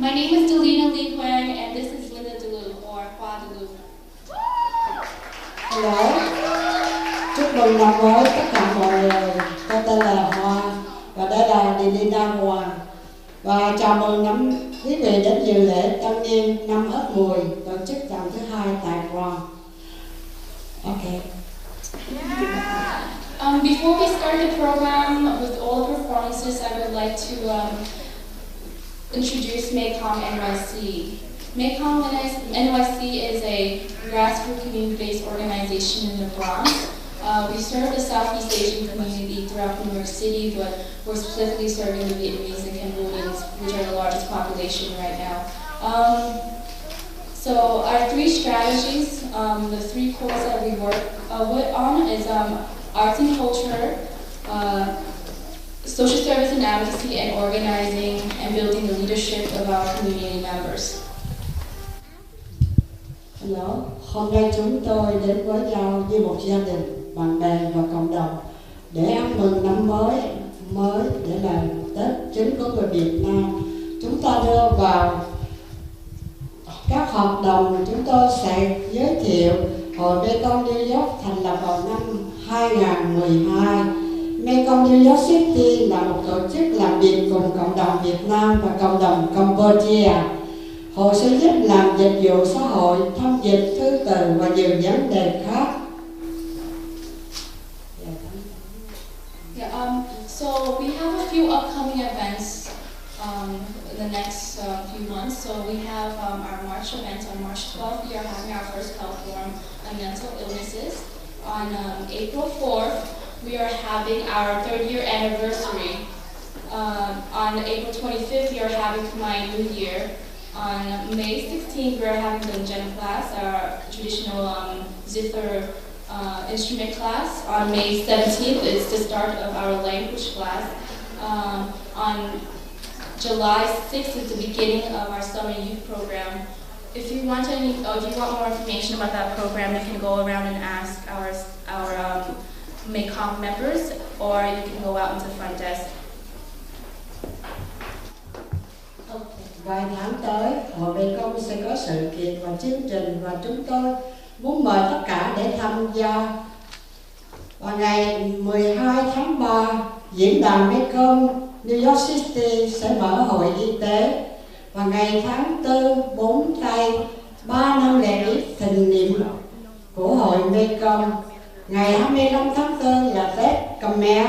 My name is Delina Lee Huang, and this is Linda Delu, or Hoa Delu. Hello. Chúc mừng năm mới tất cả mọi người. Tôi tên là Hoa và đây là Delina Hoàng. Và chào mừng quý vị đến dự lễ tân niên năm Ất Mùi tổ chức lần thứ 2 tại Bronx. Okay. Before we start the program with all the performances, I would like to introduce Mekong NYC. Mekong NYC is a grassroots community-based organization in the Bronx. We serve the Southeast Asian community throughout New York City, but we're specifically serving the Vietnamese and Cambodians, which are the largest population right now. So our three strategies, the three cores that we work on is arts and culture, social service and advocacy, and organizing and building the leadership of our community members. Hello. Hôm nay chúng tôi đến với nhau như một gia đình, bạn bè và cộng đồng để ăn mừng năm mới để là Tết chính của người Việt Nam. Chúng ta đưa vào các hoạt động, chúng tôi sẽ giới thiệu Hội Mekong New York thành lập vào năm 2012. Mekong New York City là một tổ chức làm việc cùng cộng đồng Việt Nam và cộng đồng Cambodia. Hội sẽ giúp làm dịch vụ xã hội, thông dịch, thư từ và nhiều vấn đề khác. So we have a few upcoming events in the next few months. So we have our March event on March 12th. We are having our first health forum on mental illnesses. On April 4th, we are having our 3rd year anniversary. On April 25th, we are having my New Year. On May 16th, we are having the Gem class, our traditional zither instrument class. On May 17th, it's the start of our language class. On July 6th is the beginning of our summer youth program. If you want more information about that program, you can go around and ask our Mekong members, or you can go out into the front desk. Vài tháng tới, Hội Mekong sẽ có sự kiện và chương trình và chúng tôi muốn mời tất cả để tham gia. Vào ngày 12 tháng 3, diễn đàn Mekong New York City sẽ mở hội y tế. Và ngày tháng 4, 4 tây, 3 năm lễ thịnh niệm của Hội Mekong. Ngày 25 tháng 4 là Tết Khmer.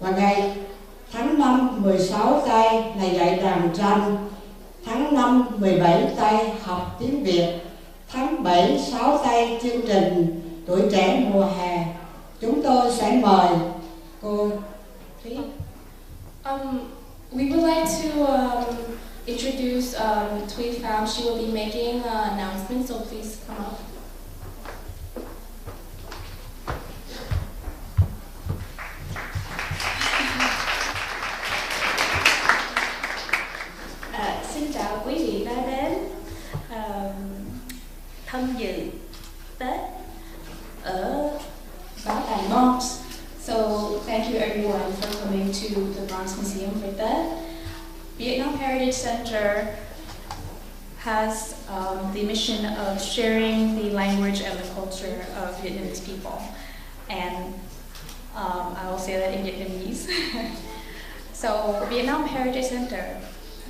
Và ngày tháng 5, 16 tây là dạy đàn tranh. Tháng 5, 17 tây học tiếng Việt. Tháng 7, 6 tây chương trình tuổi trẻ mùa hè. Chúng tôi sẽ mời cô Thúy. We would like to introduce Thuy Pham. She will be making an announcement, so please come up. Xin chào quý vị đã đến tham dự Tết ở bảo tàng Bronx. So thank you everyone for coming to the Bronx Museum for that. Vietnam Heritage Center has the mission of sharing the language and the culture of Vietnamese people. And I will say that in Vietnamese. So Vietnam Heritage Center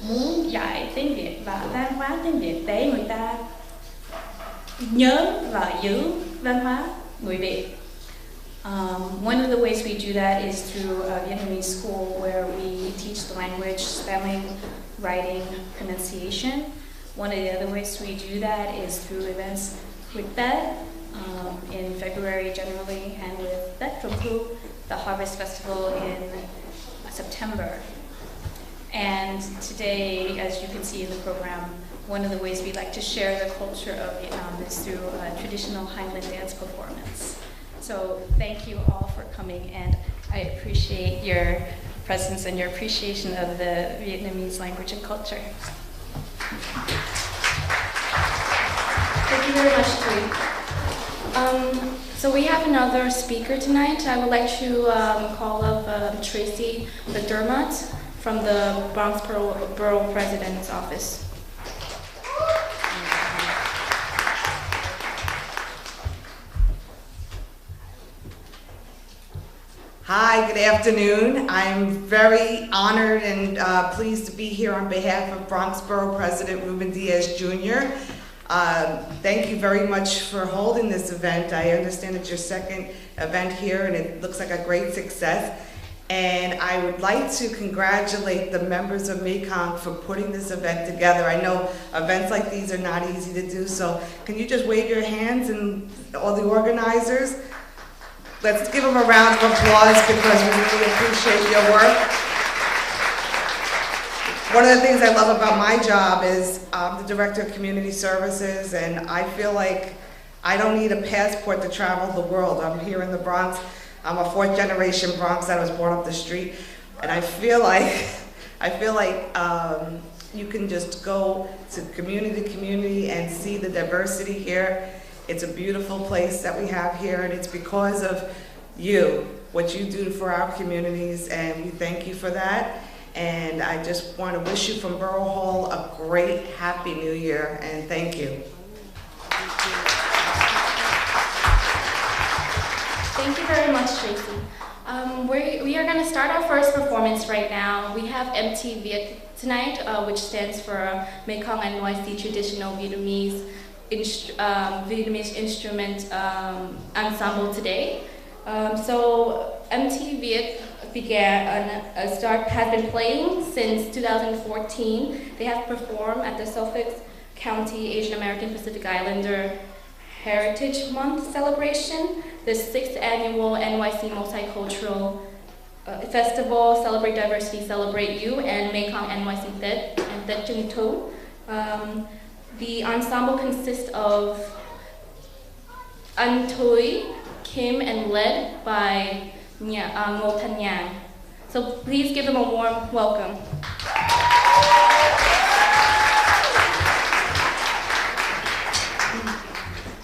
muốn dạy tiếng Việt và văn hóa tiếng Việt để người ta nhớ và giữ văn hóa người Việt. One of the ways we do that is through a Vietnamese school where we teach the language, spelling, writing, pronunciation. One of the other ways we do that is through events with Tết in February generally, and with Tết Trung Thu, the Harvest Festival in September. And today, as you can see in the program, one of the ways we like to share the culture of Vietnam is through a traditional Highland dance performance. So thank you all for coming, and I appreciate your presence and your appreciation of the Vietnamese language and culture. Thank you very much, Thuy. So we have another speaker tonight. I would like to call up Tracy McDermott from the Bronx Borough President's Office. Hi, good afternoon. I'm very honored and pleased to be here on behalf of Bronx Borough President Ruben Diaz Jr. Thank you very much for holding this event. I understand it's your second event here and it looks like a great success. And I would like to congratulate the members of Mekong for putting this event together. I know events like these are not easy to do, so can you just wave your hands and all the organizers? Let's give them a round of applause because we really appreciate your work. One of the things I love about my job is I'm the Director of Community Services, and I feel like I don't need a passport to travel the world. I'm here in the Bronx. I'm a fourth generation Bronx. I was born up the street, and I feel like you can just go to community to community and see the diversity here. It's a beautiful place that we have here, and it's because of you, what you do for our communities, and we thank you for that. And I just want to wish you from Borough Hall a great, happy New Year, and thank you. Thank you very much, Tracy. We are going to start our first performance right now. We have MT Viet tonight, which stands for Mekong NYC Traditional Vietnamese Instrument Ensemble today. So MT Viet has been playing since 2014. They have performed at the Suffolk County Asian American Pacific Islander Heritage Month celebration, the 6th annual NYC Multicultural Festival, Celebrate Diversity, Celebrate You, and Mekong NYC Tết and Tết Trung Thu. The ensemble consists of An Thuy, Kim, and led by Ngô Thanh Nhàn. So please give them a warm welcome.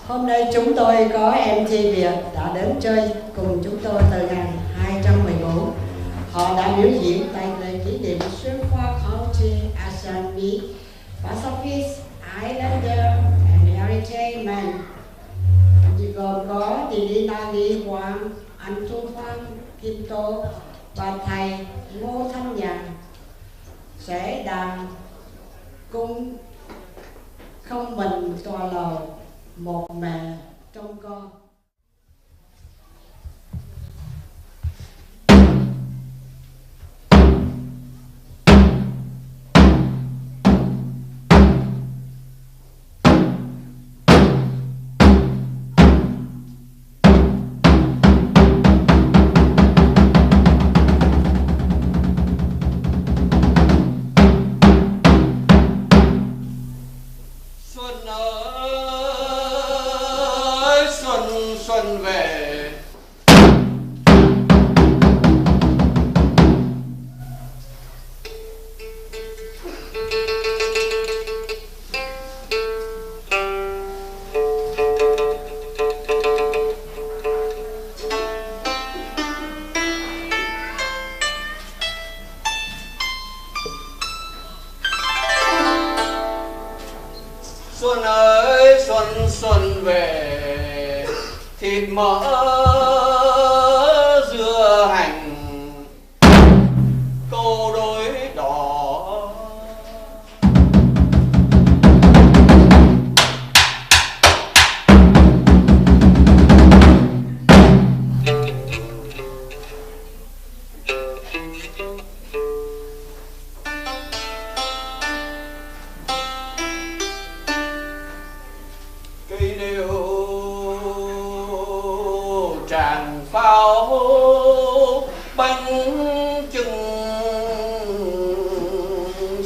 Hôm nay chúng tôi có MT Việt đã đến chơi cùng chúng tôi từ năm 2014. Họ đã biểu diễn tại lễ kỷ niệm Suffolk County ASEAN Meet Pacific Islander and Heritage Month, gồm có Dilina Lý Quang, Anh Thu Phan, Kim Tô và thầy Ngô Thanh Nhàn sẽ đàn cung Không Mình Tòa Lầu Một Mẹ Trong Con. Xuân về Xuân ơi xuân xuân về thịt mỡ dưa hành câu đối đỏ cây nêu tràng pháo bánh chưng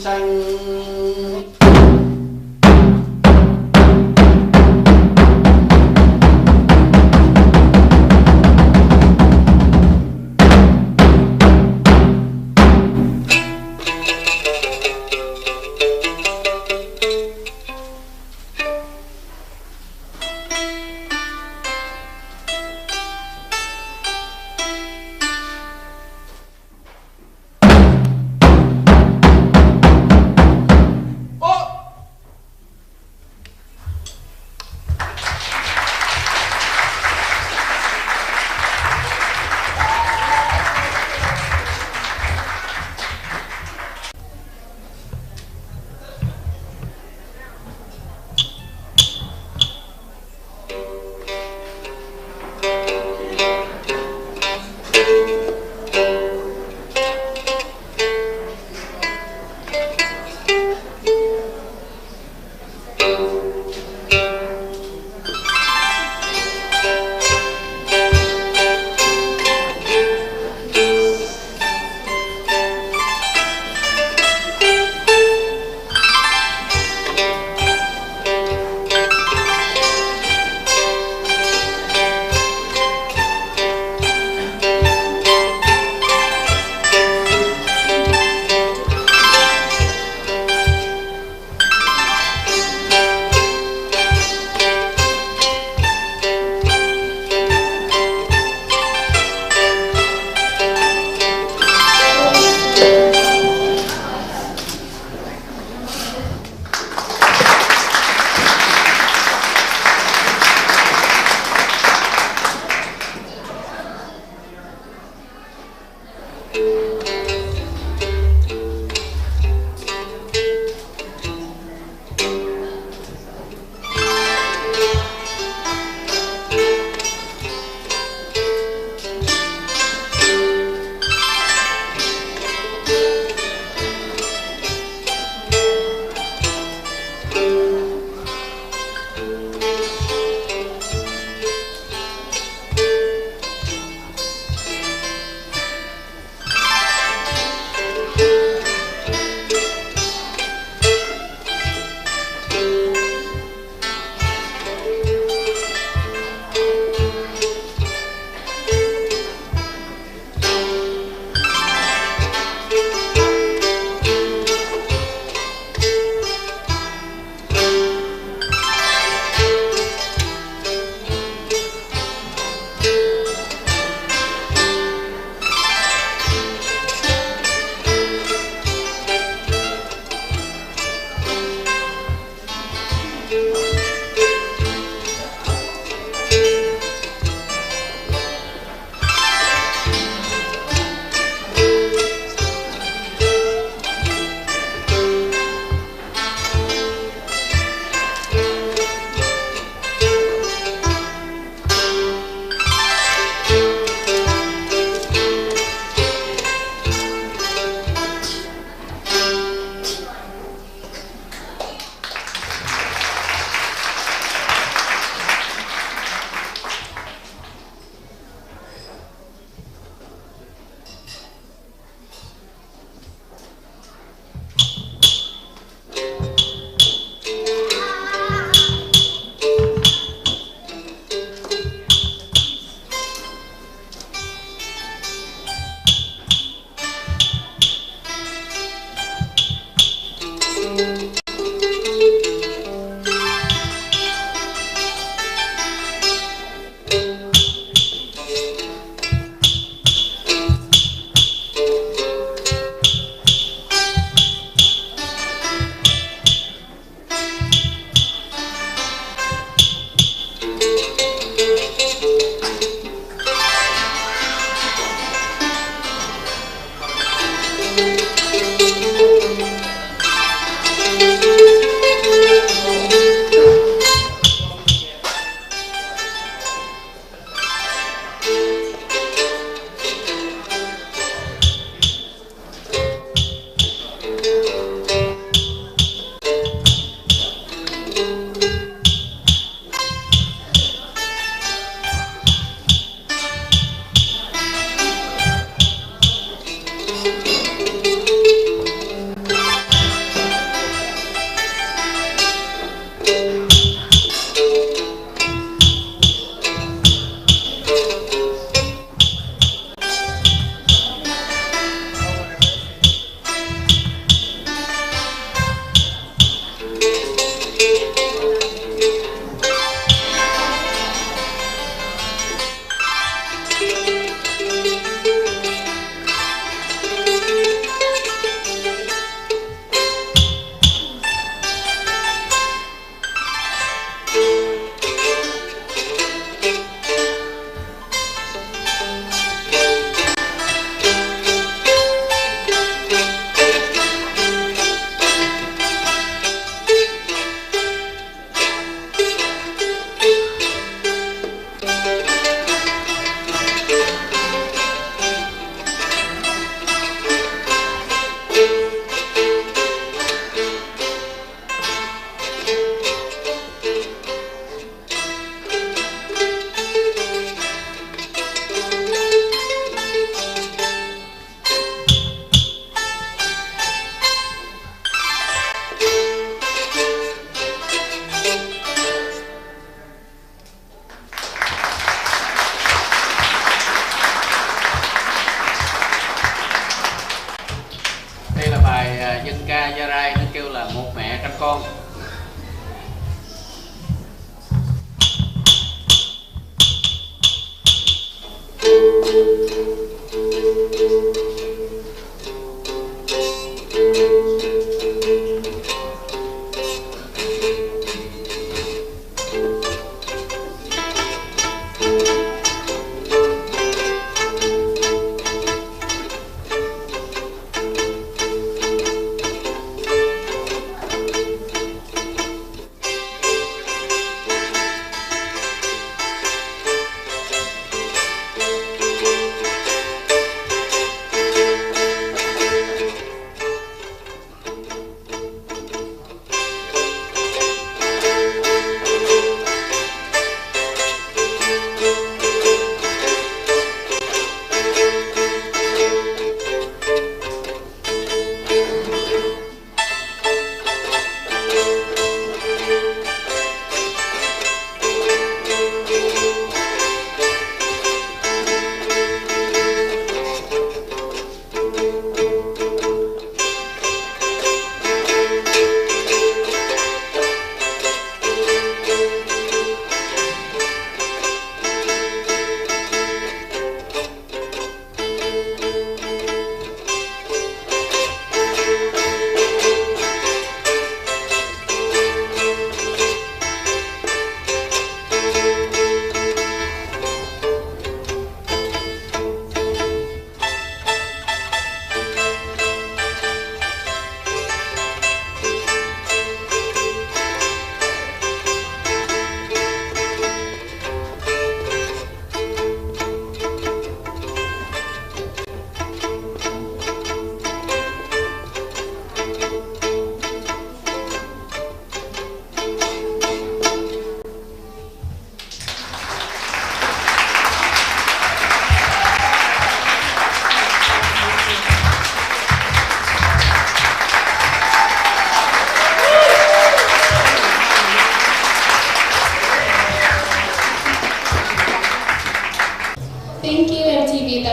xanh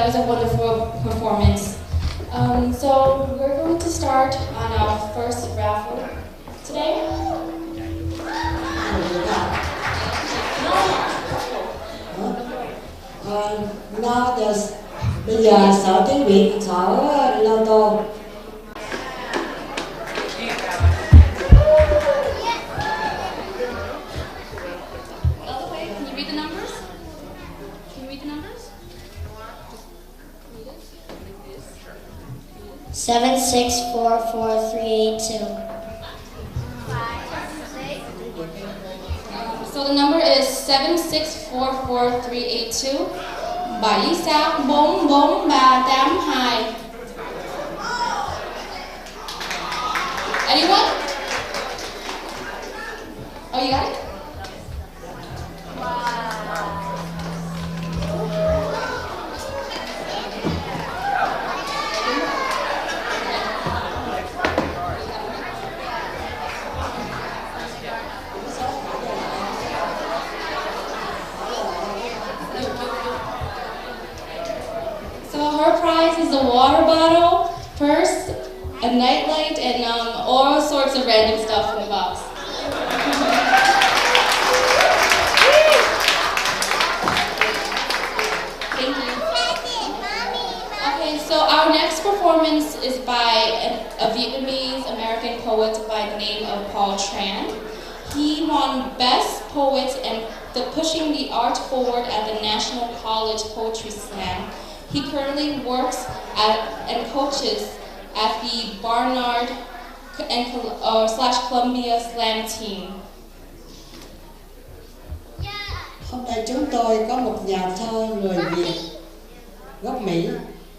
was a wonderful performance. So we're going to start on our first raffle today. Now bây giờ sợ tiếng Việt, sợ lô tô. Can you read the numbers? Can you read the numbers? 7644382. So the number is 7644382. 7644382. Anyone? Oh, you got it? Her prize is a water bottle, purse, a nightlight, and all sorts of random stuff in the box. Thank you. Okay, so our next performance is by a Vietnamese American poet by the name of Paul Tran. He won Best Poet and Pushing the Art Forward at the National College Poetry Slam. He currently works and coaches at the Barnard / Columbia Slam team. Hôm nay chúng tôi có một nhà thơ người Việt gốc Mỹ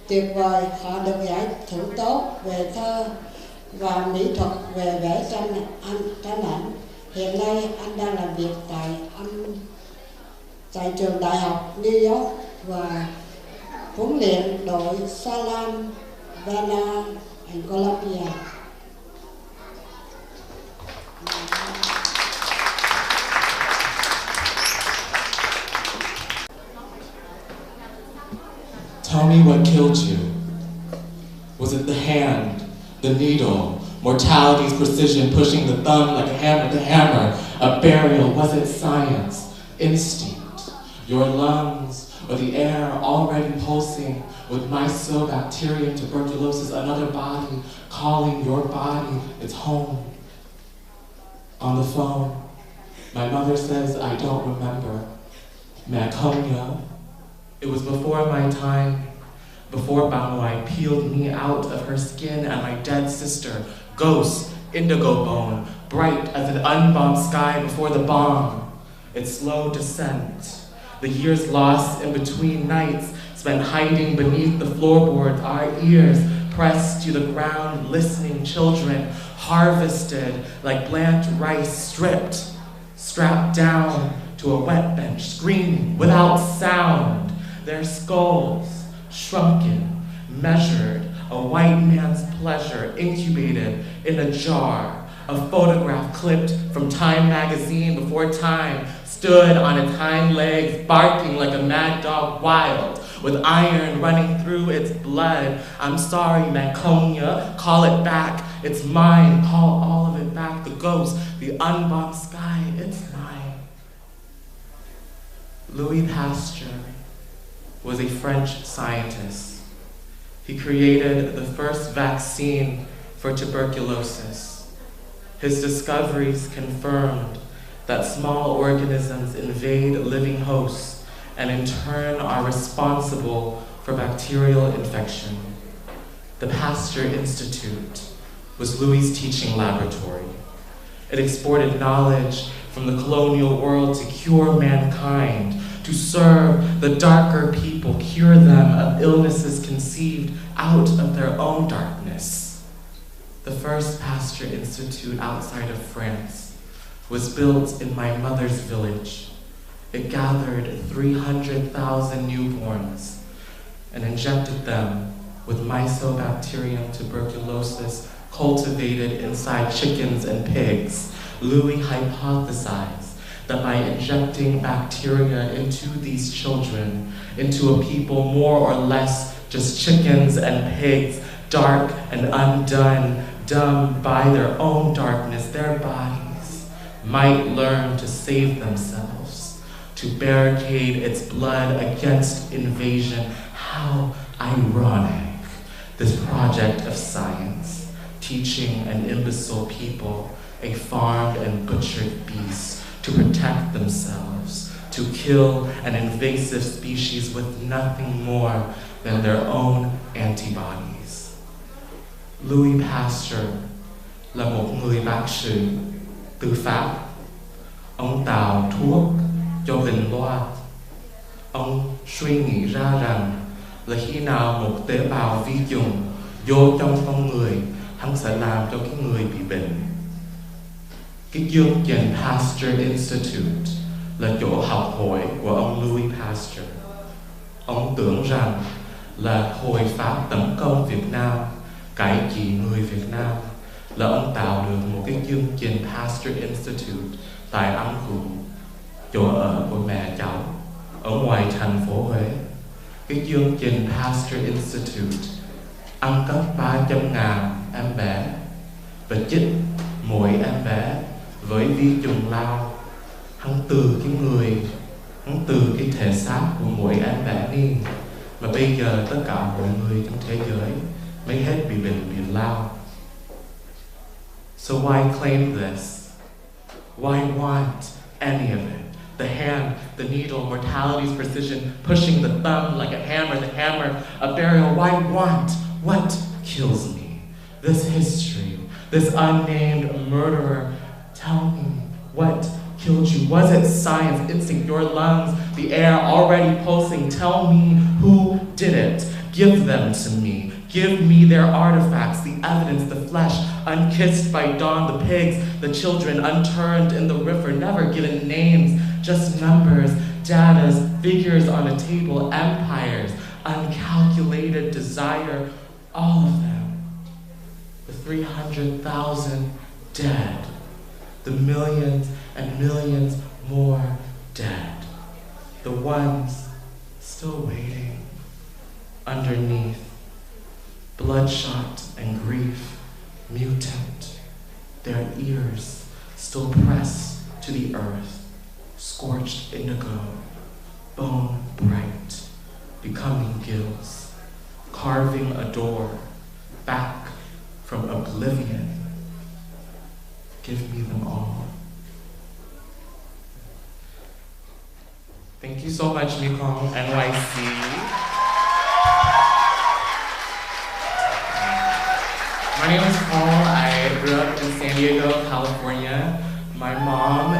tuyệt vời. Họ được giải thưởng tốt về thơ và mỹ thuật về vẽ tranh ảnh. Hiện nay anh đang làm việc tại trường đại học New York và huấn luyện đội Salam Vana and Columbia. Tell me what killed you. Was it the hand, the needle, mortality's precision pushing the thumb like a hammer to hammer? A burial, was it science, instinct, your lungs, or the air already pulsing with mycobacterium tuberculosis, another body calling your body its home? On the phone, my mother says I don't remember. MekongNYC. It was before my time, before Banwai peeled me out of her skin and my dead sister, ghost, indigo bone, bright as an unbombed sky before the bomb. Its slow descent. The years lost in between nights, spent hiding beneath the floorboards, our ears pressed to the ground, listening children, harvested like blanched rice, stripped, strapped down to a wet bench, screaming without sound, their skulls shrunken, measured, a white man's pleasure incubated in a jar, a photograph clipped from Time magazine before Time stood on its hind legs, barking like a mad dog wild, with iron running through its blood. I'm sorry, MekongNYC, call it back, it's mine, call all of it back, the ghost, the unbombed sky, it's mine. Louis Pasteur was a French scientist. He created the first vaccine for tuberculosis. His discoveries confirmed that small organisms invade living hosts and in turn are responsible for bacterial infection. The Pasteur Institute was Louis' teaching laboratory. It exported knowledge from the colonial world to cure mankind, to serve the darker people, cure them of illnesses conceived out of their own darkness. The first Pasteur Institute outside of France was built in my mother's village. It gathered 300,000 newborns and injected them with mycobacterium tuberculosis cultivated inside chickens and pigs. Louis hypothesized that by injecting bacteria into these children, into a people more or less just chickens and pigs, dark and undone, dumb by their own darkness, their bodies might learn to save themselves, to barricade its blood against invasion. How ironic, this project of science, teaching an imbecile people, a farmed and butchered beast, to protect themselves, to kill an invasive species with nothing more than their own antibodies. Louis Pasteur là một người bác sĩ từ Pháp. Ông tạo thuốc cho bệnh loa. Ông suy nghĩ ra rằng là khi nào một tế bào vi trùng vô trong con người, hắn sẽ làm cho cái người bị bệnh. Cái chương trình Pasteur Institute là chỗ học hỏi của ông Louis Pasteur. Ông tưởng rằng là hồi Pháp tấn công Việt Nam, cải trị người Việt Nam, là ông tạo được một cái chương trình Pasteur Institute tại An Khụ, chỗ ở của mẹ cháu, ở ngoài thành phố Huế. Cái chương trình Pasteur Institute ăn cắp 300.000 em bé và chích mỗi em bé với vi trùng lao. Hắn từ cái thể xác của mỗi em bé đi, mà bây giờ tất cả mọi người trong thế giới mới hết bị bệnh lao. So why claim this? Why want any of it? The hand, the needle, mortality's precision, pushing the thumb like a hammer, a burial. Why want? What kills me? This history, this unnamed murderer. Tell me, what killed you? Was it science, instinct, your lungs, the air already pulsing? Tell me who did it. Give them to me. Give me their artifacts, the evidence, the flesh, unkissed by dawn, the pigs, the children, unturned in the river, never given names, just numbers, datas, figures on a table, empires, uncalculated desire, all of them. The 300,000 dead, the millions and millions more dead, the ones still waiting underneath, bloodshot and grief, mutant, their ears still pressed to the earth, scorched indigo, bone bright, becoming gills, carving a door back from oblivion. Give me them all. Thank you so much, Mekong NYC. My name is Paul. I grew up in San Diego, California. My mom,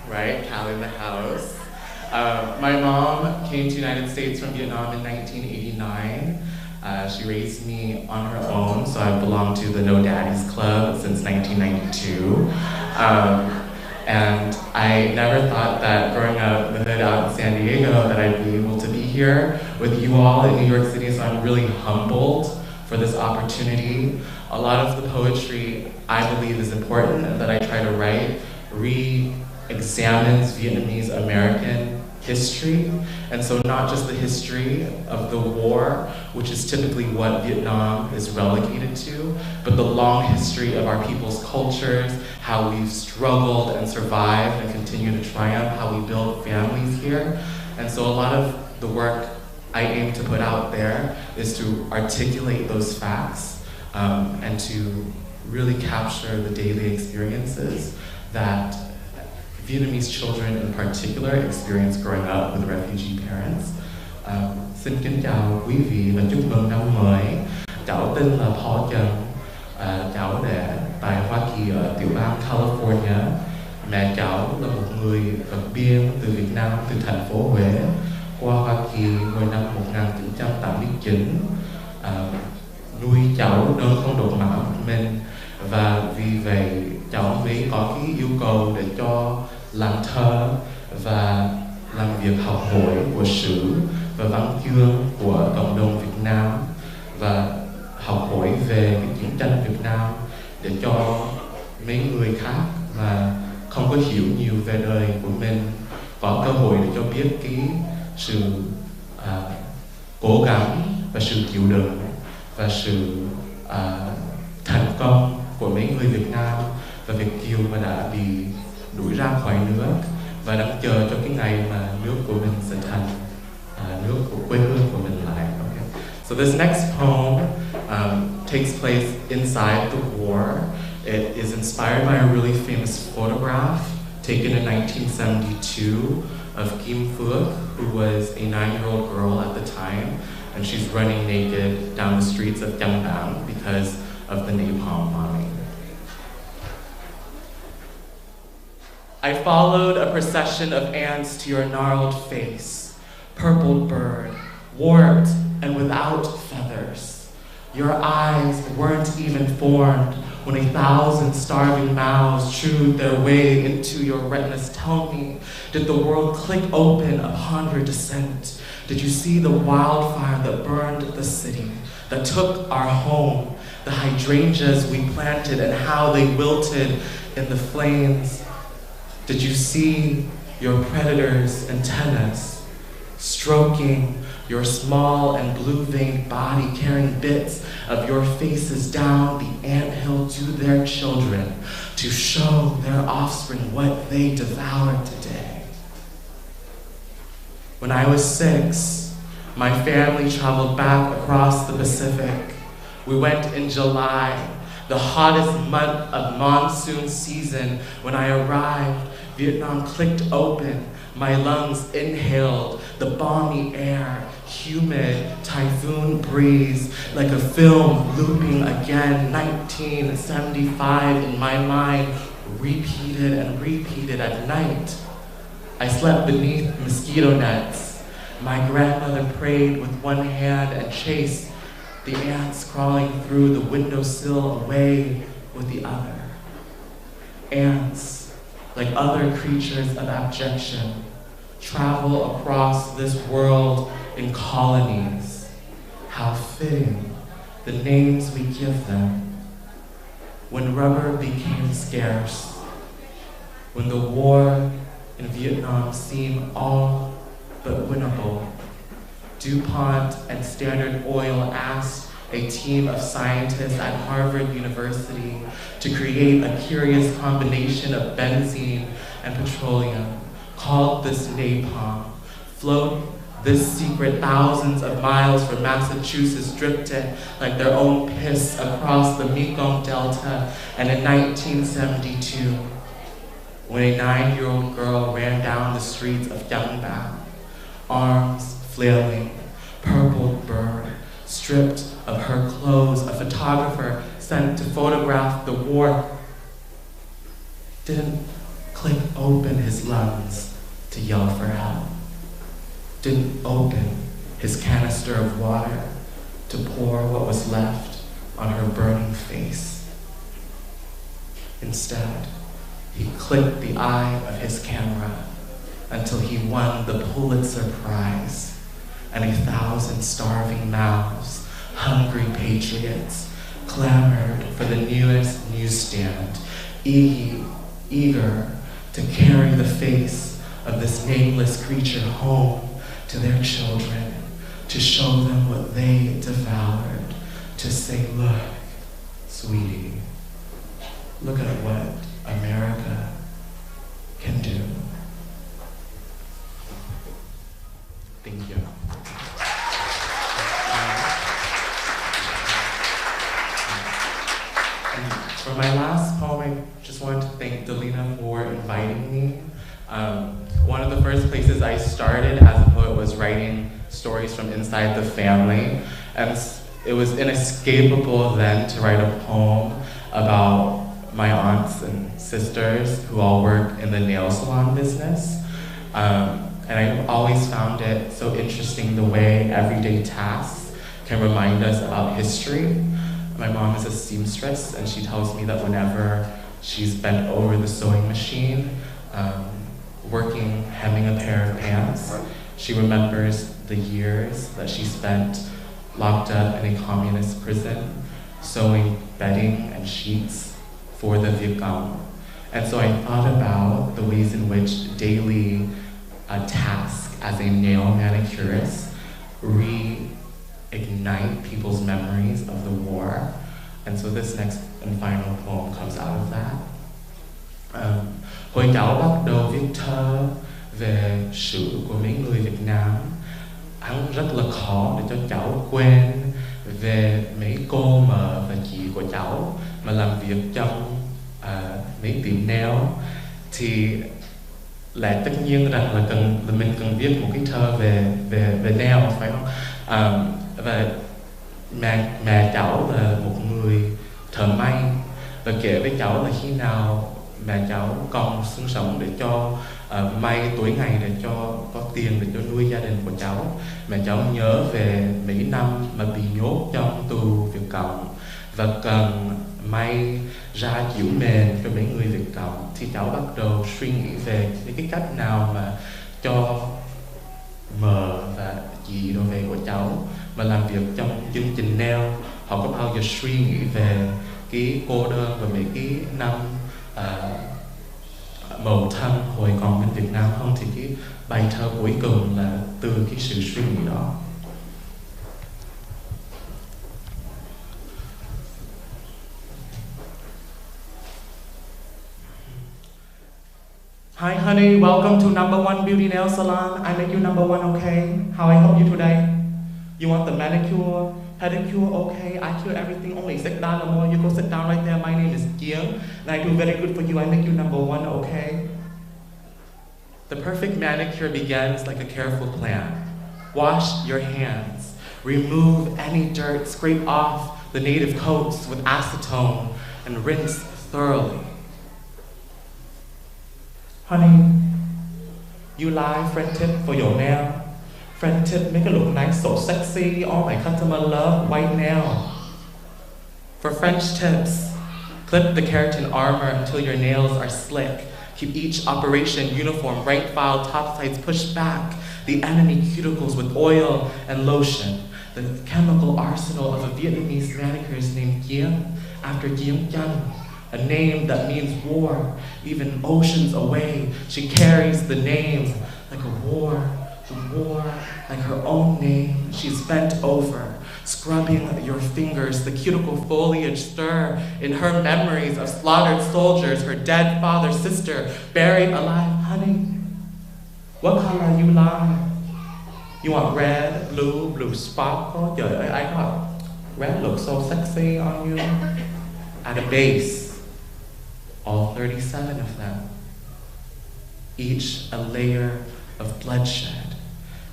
right, Cal in the house. My mom came to the United States from Vietnam in 1989. She raised me on her own, so I belonged to the No Daddies Club since 1992. And I never thought that growing up in the hood out in San Diego that I'd be able to be here with you all in New York City, so I'm really humbled for this opportunity. A lot of the poetry I believe is important and that I try to write re-examines Vietnamese American history. And so not just the history of the war, which is typically what Vietnam is relegated to, but the long history of our people's cultures, how we've struggled and survived and continue to triumph, how we build families here. And so a lot of the work I aim to put out there is to articulate those facts and to really capture the daily experiences that Vietnamese children in particular experience growing up with refugee parents. Xin kính chào quý vị và chúc mừng năm mới. Cháu tên là Paul Trần. Cháu đẻ tại Hoa Kỳ ở tiểu bang California. Mẹ cháu là một người vượt biên từ Việt Nam, từ thành phố Huế qua Hoa Kỳ hồi năm 1989, nuôi cháu nơi không đột mã một mình, và vì vậy cháu mới có cái yêu cầu để cho làm thơ và làm việc học hỏi của sử và văn chương của cộng đồng Việt Nam và học hỏi về cái chiến tranh Việt Nam để cho mấy người khác mà không có hiểu nhiều về đời của mình, có cơ hội để cho biết cái sự cố gắng và sự chịu đựng và sự thành công của mấy người Việt Nam và Việt kiều mà đã bị đuổi ra khỏi nước và đang chờ cho cái ngày mà nước của mình sẽ thành nước của quê hương của mình lại. Okay. So this next poem takes place inside the war. It is inspired by a really famous photograph taken in 1972 of Kim Phuc, who was a 9-year-old girl at the time, and she's running naked down the streets of Yangon because of the napalm bombing. I followed a procession of ants to your gnarled face, purpled bird, warped and without feathers. Your eyes weren't even formed when 1,000 starving mouths chewed their way into your retinas. Tell me, did the world click open upon your descent? Did you see the wildfire that burned the city, that took our home, the hydrangeas we planted and how they wilted in the flames? Did you see your predator's antennas stroking your small and blue-veined body, carrying bits of your faces down the anthill to their children to show their offspring what they devoured today? When I was 6, my family traveled back across the Pacific. We went in July, the hottest month of monsoon season. When I arrived, Vietnam clicked open. My lungs inhaled the balmy air, humid typhoon breeze, like a film looping again. 1975 in my mind, repeated and repeated at night. I slept beneath mosquito nets. My grandmother prayed with one hand and chased the ants crawling through the windowsill away with the other. Ants, like other creatures of abjection, travel across this world in colonies. How fitting the names we give them. When rubber became scarce, when the war in Vietnam seemed all but winnable, DuPont and Standard Oil asked a team of scientists at Harvard University to create a curious combination of benzene and petroleum, called this napalm, float this secret thousands of miles from Massachusetts, dripped it like their own piss across the Mekong Delta. And in 1972, when a 9-year-old girl ran down the streets of Yangon, arms flailing, purpled bird, stripped of her clothes, a photographer sent to photograph the war didn't click open his lungs to yell for help, didn't open his canister of water to pour what was left on her burning face. Instead, he clicked the eye of his camera until he won the Pulitzer Prize, and 1,000 starving mouths, hungry patriots, clamored for the newest newsstand, eager to carry the face of this nameless creature home to their children, to show them what they devoured, to say, look, sweetie, look at what America can do. Thank you. And for my last poem, I just wanted to thank Delina for inviting me. One of the first places I started as a poet was writing stories from inside the family, and it was inescapable then to write a poem about my aunts and sisters who all work in the nail salon business. And I've always found it so interesting the way everyday tasks can remind us about history. My mom is a seamstress, and she tells me that whenever she's bent over the sewing machine, hemming a pair of pants, she remembers the years that she spent locked up in a communist prison, sewing bedding and sheets for the Viet Cong. And so I thought about the ways in which daily tasks as a nail manicurist reignite people's memories of the war. And so this next and final poem comes out of that. Hồi cháu bắt đầu viết thơ về sự của mấy người Việt Nam, hắn rất là khó để cho cháu quên về mấy cô mợ và chị của cháu mà làm việc trong mấy tiệm nail. Thì là tất nhiên rằng là mình cần viết một cái thơ về nail, phải không? Và mẹ cháu là một người thợ may, và kể với cháu là khi nào mẹ cháu còn sinh sống để cho may tối ngày để cho có tiền để cho nuôi gia đình của cháu. Mẹ cháu nhớ về mấy năm mà bị nhốt trong tù Việt Cộng và cần may ra chiếu mền cho mấy người Việt Cộng, thì cháu bắt đầu suy nghĩ về cái cách nào mà cho mờ và chị đồ về của cháu mà làm việc trong chương trình nail. Họ có bao giờ suy nghĩ về cái cô đơn và mấy cái năm mậu thân hồi còn bên Việt Nam không? Thì cái bài thơ cuối cùng là từ cái sự suy nghĩ đó. Hi honey, welcome to #1 Beauty Nail Salon. I make you #1, okay? How I help you today? You want the manicure, pedicure, okay? I cure everything, only $6 more. You go sit down right there. My name is Giang, and I do very good for you. I make you #1, okay? The perfect manicure begins like a careful plan. Wash your hands. Remove any dirt. Scrape off the native coats with acetone and rinse thoroughly. Honey, you lie, friend tip for your nail. Friend tip, make it look nice, so sexy. All my customer love white nail. For French tips, clip the keratin armor until your nails are slick. Keep each operation uniform, rank file, top sides pushed back. The enemy cuticles with oil and lotion. The chemical arsenal of a Vietnamese manicurist named Giang, after Giang Chan, a name that means war. Even oceans away, she carries the name like a war. The war, like her own name. She's bent over, scrubbing your fingers. The cuticle foliage stir in her memories of slaughtered soldiers, her dead father, sister, buried alive. Honey, what color you like? You want red, blue sparkle? I thought red looks so sexy on you. At a base, all 37 of them, each a layer of bloodshed.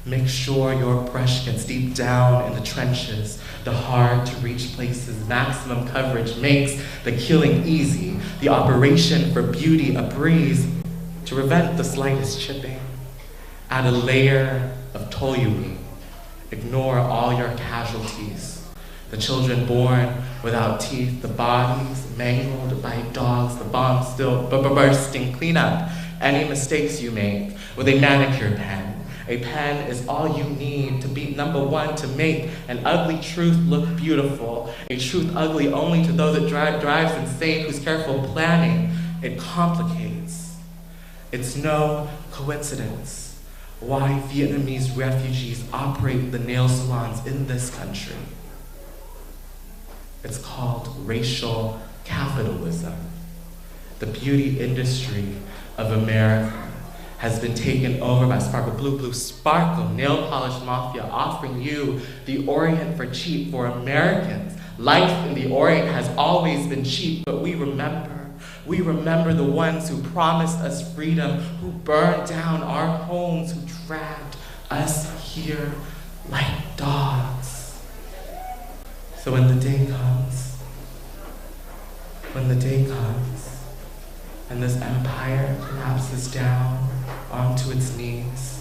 Make sure your brush gets deep down in the trenches, the hard to reach places. Maximum coverage makes the killing easy, the operation for beauty a breeze, to prevent the slightest chipping. Add a layer of toyui. Ignore all your casualties. The children born without teeth, the bodies mangled by dogs, the bombs still bursting. Clean up any mistakes you make with a manicure pen. A pen is all you need to be #1, to make an ugly truth look beautiful. A truth ugly only to those it drives insane, whose careful planning it complicates. It's no coincidence why Vietnamese refugees operate the nail salons in this country. It's called racial capitalism. The beauty industry of America has been taken over by Sparkle Blue Sparkle Nail Polish Mafia, offering you the Orient for cheap. For Americans, life in the Orient has always been cheap, but we remember the ones who promised us freedom, who burned down our homes, who dragged us here like dogs. So when the day comes, and this empire collapses down onto its knees,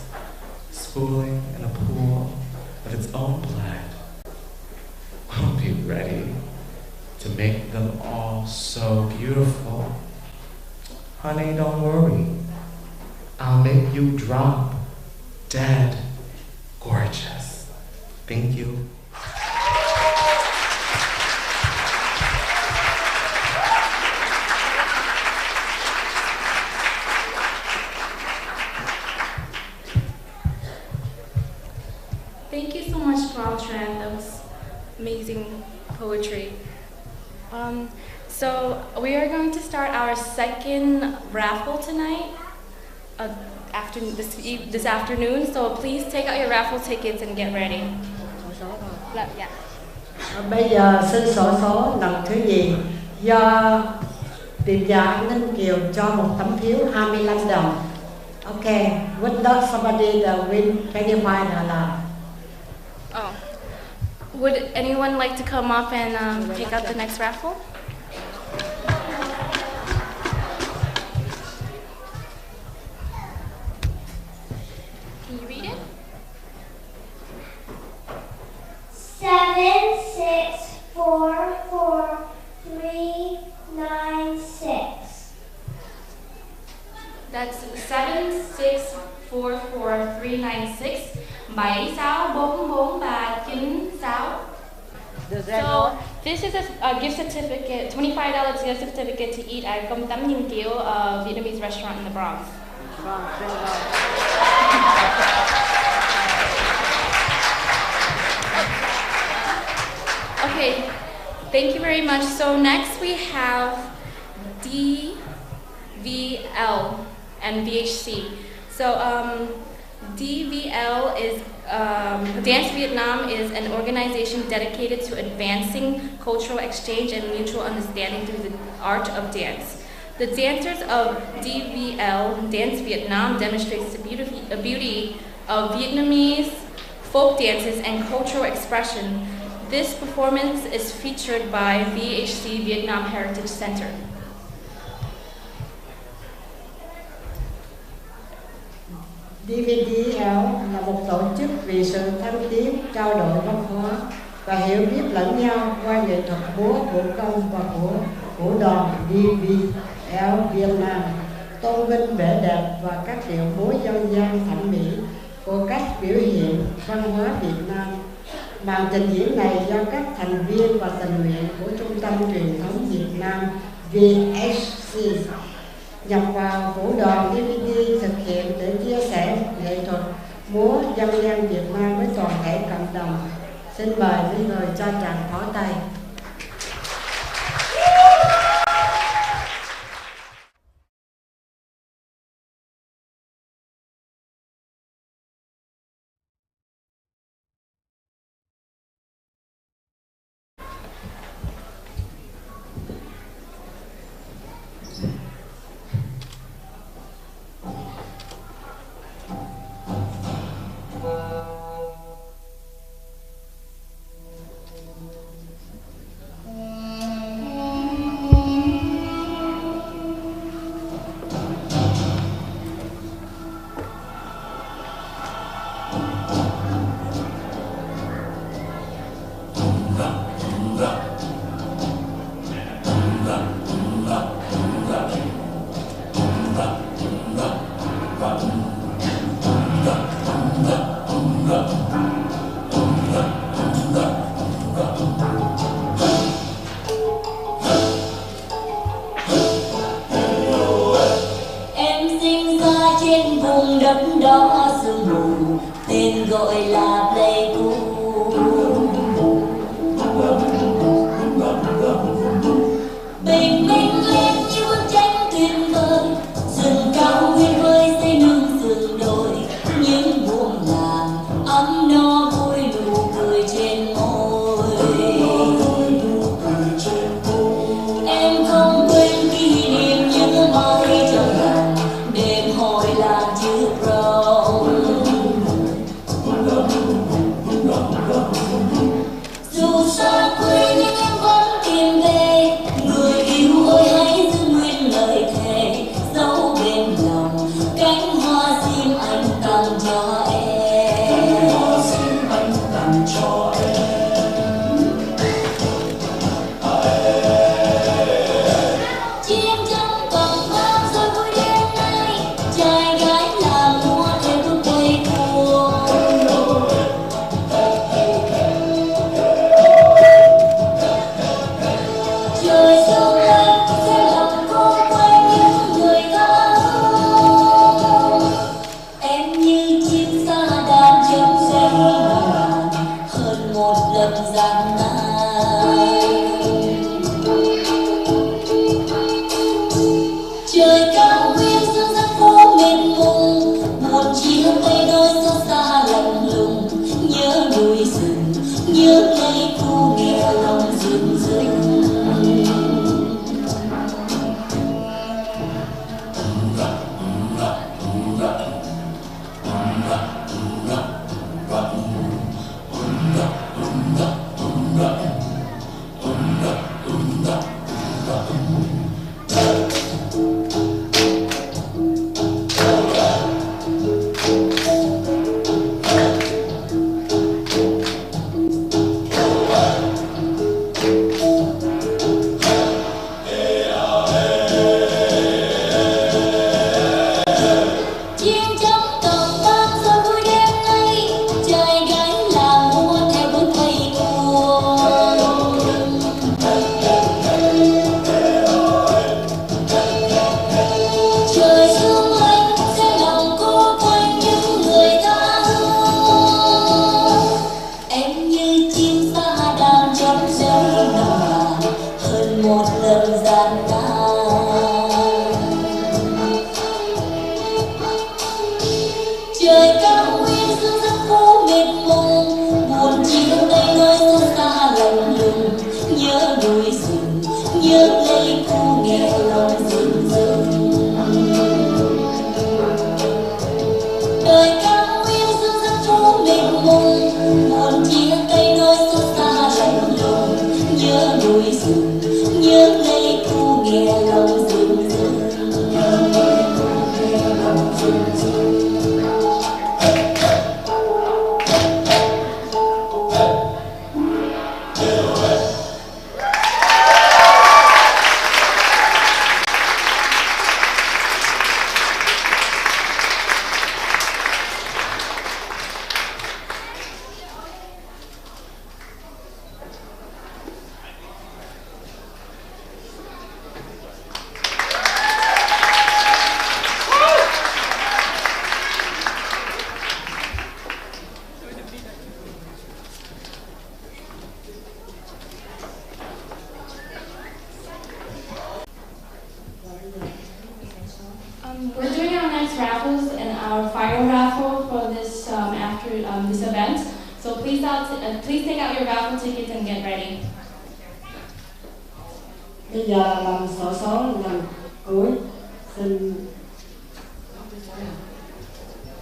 spooling in a pool of its own blood, we'll be ready to make them all so beautiful. Honey, don't worry. I'll make you drop dead gorgeous. Thank you. Wow, Tran, that was amazing poetry. So we are going to start our second raffle tonight, this afternoon. So please take out your raffle tickets and get ready. Yeah. Bây giờ xin xổ số lần thứ nhì do tiệm giả Ninh Kiều cho một tấm phiếu 25 đồng. Okay, would not somebody win 25 $. Oh. Would anyone like to come up and pick up the next raffle? Can you read it? 7, 6, 4, 4, 3, 9, 6. That's 7, 6, 4, 4, 3, 9, 6. 7, 6, 4, 4, 3, 9, 6. So this is a gift certificate, $25 gift certificate to eat at Cơm Tấm Nhân Kiều, a Vietnamese restaurant in the Bronx. Okay, thank you very much. So next we have DVL and VHC. So DVL is Dance Vietnam is an organization dedicated to advancing cultural exchange and mutual understanding through the art of dance. The dancers of DVL, Dance Vietnam, demonstrates the beauty of Vietnamese folk dances and cultural expression. This performance is featured by VHC Vietnam Heritage Center. DVDL là một tổ chức vì sự thăng tiến, trao đổi văn hóa và hiểu biết lẫn nhau qua nghệ thuật múa vũ công và của đoàn DVL Việt Nam, tôn vinh vẻ đẹp và các điệu múa dân gian thẩm mỹ của các biểu hiện văn hóa Việt Nam. Màn trình diễn này do các thành viên và tình nguyện của Trung tâm Truyền thống Việt Nam VHC nhập vào vũ đoàn DVD thực hiện để chia sẻ nghệ thuật múa dân gian Việt Nam với toàn thể cộng đồng. Xin mời mấy người cho tràng pháo tay. Hãy subscribe cho kênh Ghiền Mì Gõ để không bỏ lỡ buồn chia tay đôi xót xa lạnh lùng, nhớ núi rừng, nhớ cây thu nghe lòng rừng rừng. We're doing our next raffles and our final raffle for this after this event. So please take out your raffle tickets and get ready. Bây giờ làm xổ số lần cuối. Xin.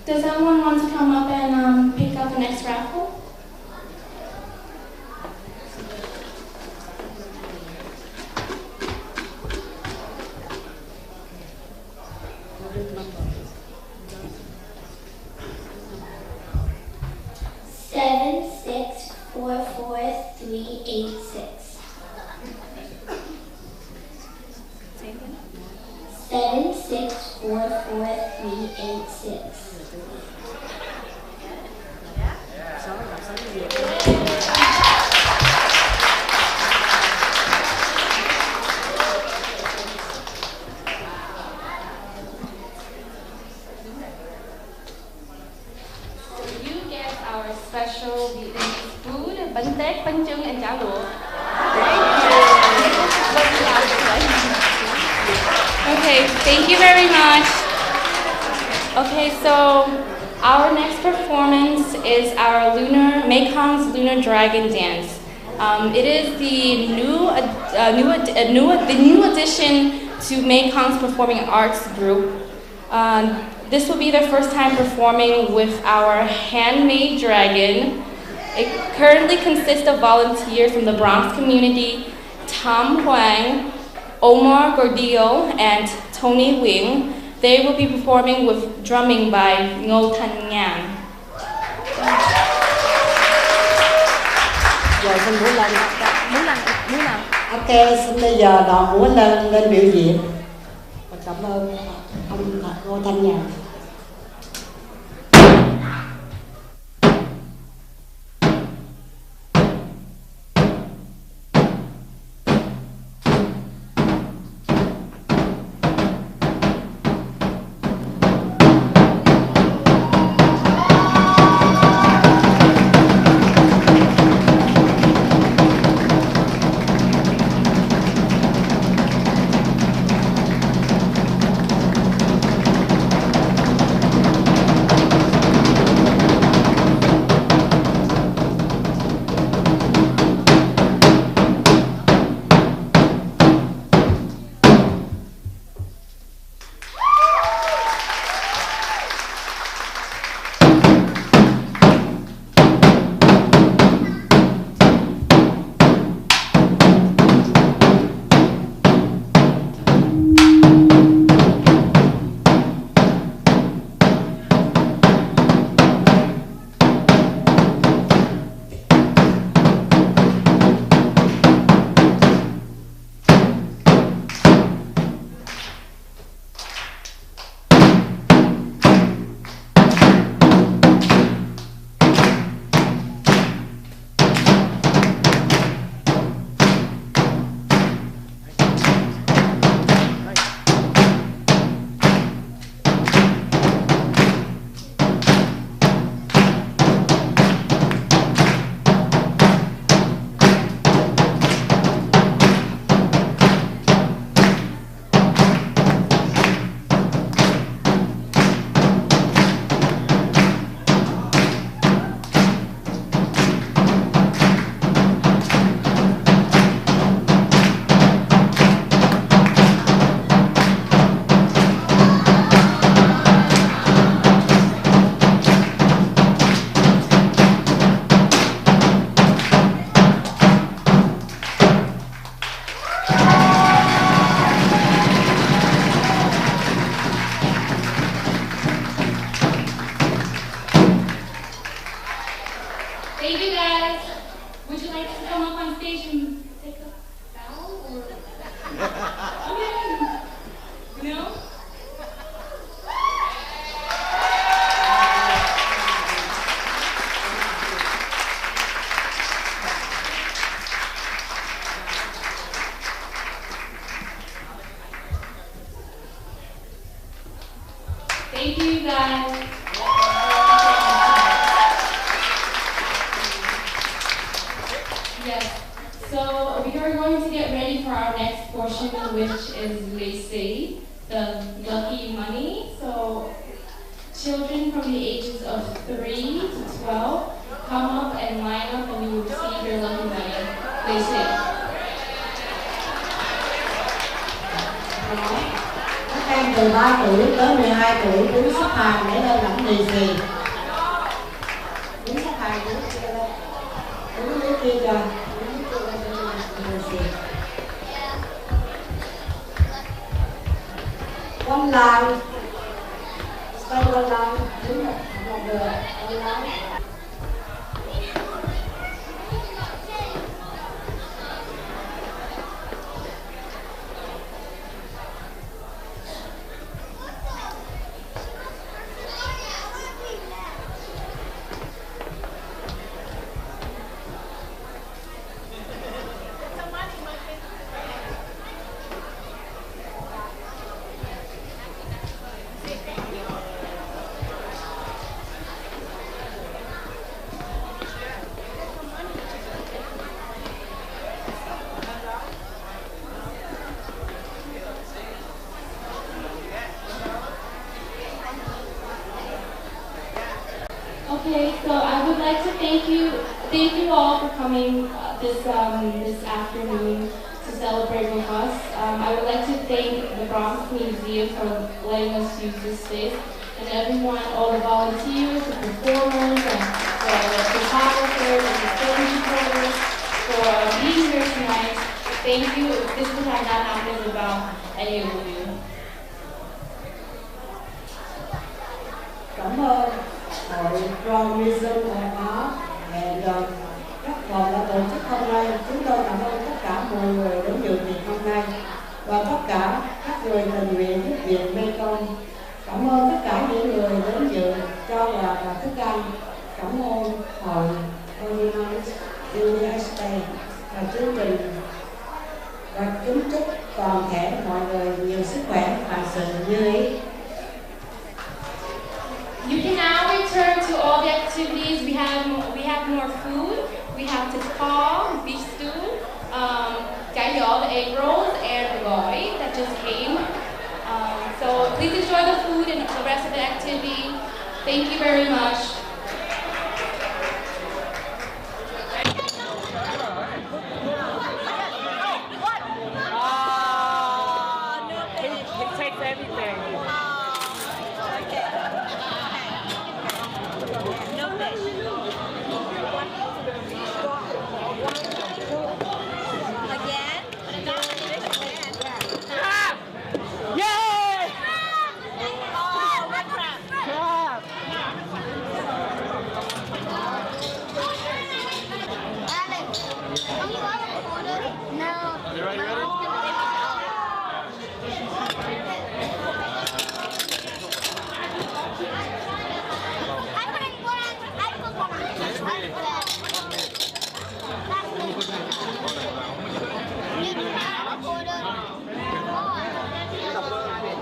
Does someone want to come up and pick up the next raffle? Seven, 6, 4, 4, 3, 8, 6. 7, 6, 4, 4, 3, 8, 6. Special Vietnamese food, bánh tét, bánh chưng, and cháo lụa. Okay, thank you very much. Okay, so our next performance is our Mekong's Lunar Dragon Dance. It is the new addition to Mekong's Performing Arts group. This will be their first time performing with our handmade dragon. It currently consists of volunteers from the Bronx community, Tom Huang, Omar Gordillo, and Tony Wing. They will be performing with drumming by Ngô Thanh Nhan. Giờ xin múa lên. Múa nào. Ok, xin bây giờ đoàn múa lên biểu diễn. Và cảm ơn ông Ngô Thanh Nhan. Thank you guys. Yes. So we are going to get ready for our next portion, which is Laissez, the lucky money. So children from the ages of 3 to 12 come up and line up and you will receive your lucky money. Laissez. Các em từ 3 tuổi tới 12 tuổi đứng xếp hàng để lên lãnh lì xì. Đứng xếp hàng đứng kia lên. Đứng dưới kia kìa. Đứng dưới kia lên để lên lãnh lì xì. Quanh làng. Quay quanh làng. Đứng một đường. Quanh làng. Okay, so I would like to thank you all for coming this afternoon to celebrate with us. I would like to thank the Bronx Museum for letting us use this space, and everyone, all the volunteers, the performers, and the photographers, and the film reporters for being here tonight. Thank you. This would have not happened without any of you. Cảm ơn hội Bronx Museum và các phòng đã tổ chức hôm nay. Chúng tôi cảm ơn tất cả mọi người đến dự tiệc hôm nay và tất cả các người tình nguyện giúp việc Mekong. Cảm ơn tất cả những người đến dự cho quà và thức ăn. Cảm ơn hội Annual và chương trình và kính chúc toàn thể mọi người nhiều sức khỏe và sự như ý. You can now return to all the activities. We have more food. We have tikka, beef stew, cải giò, the egg rolls, and gỏi that just came. So please enjoy the food and the rest of the activity. Thank you very much. He takes everything.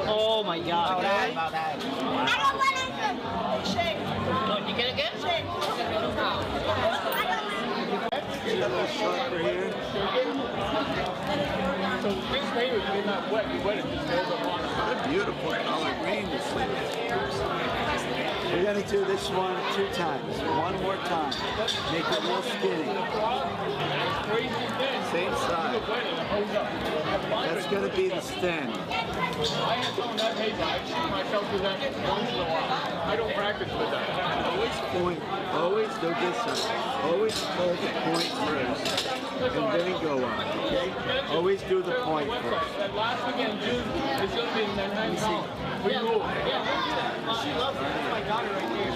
Oh my God. I don't want to shake. Oh, you get it again? Shake. So these neighbors, they're not wet. You wet it, just goes up on it. They're beautiful. Color green. We're going to do this one 2 times. One more time. Make it real skinny. Same side. That's going to be the stem. I have done that paper. I shoot myself with that once in a while. I don't practice with that. Always point. Always do this side. Always hold the point first. And then go on. Okay? Always do the point first. That last weekend, June, is going to be in Manhattan. We move. She loves it. That's my daughter right here.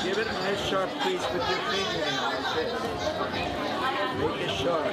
Give it a nice sharp piece with your fingernail like this. Make it sharp.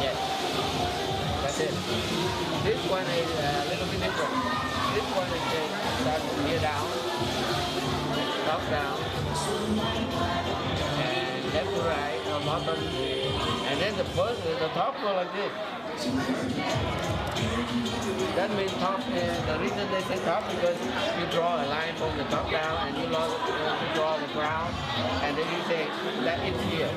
Yes. That's it. This one is a little bit different. This one is just start from here down, top down, and left to right, or bottom, and then the top go like this. That means top is, the reason they say top because you draw a line from the top down and you draw the ground, and then you say that it's here.